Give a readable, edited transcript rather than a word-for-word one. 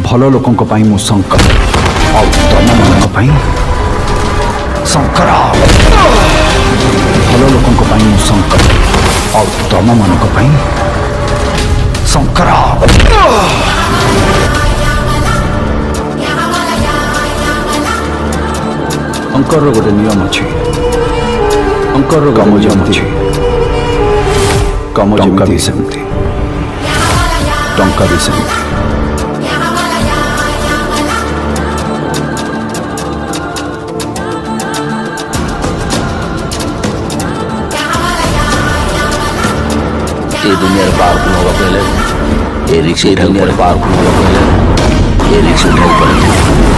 ଭଲ ଲୋକଙ୍କ ପାଇଁ ମୁଁ ଶଙ୍କର ଆଉ ତମମାନଙ୍କ ପାଇଁ ଶଙ୍କର। ଭଲ ଲୋକଙ୍କ ପାଇଁ ମୁଁ ଶଙ୍କର ଆଉ ତମମାନଙ୍କ ପାଇଁ ଶଙ୍କର। ଶଙ୍କରର ଗୋଟେ ନିୟମ ଅଛି। ଶଙ୍କରର କାମ ଯେମିତି କାମ ଯେମିତି ସେମିତି ଟଙ୍କା ବି ସେମିତି। ये दुनियार पावरफुल होगा पहले ये रिक्शा दुनियार पावरफुल होगा पहले ये रिक्शा उठाई पड़ेगी।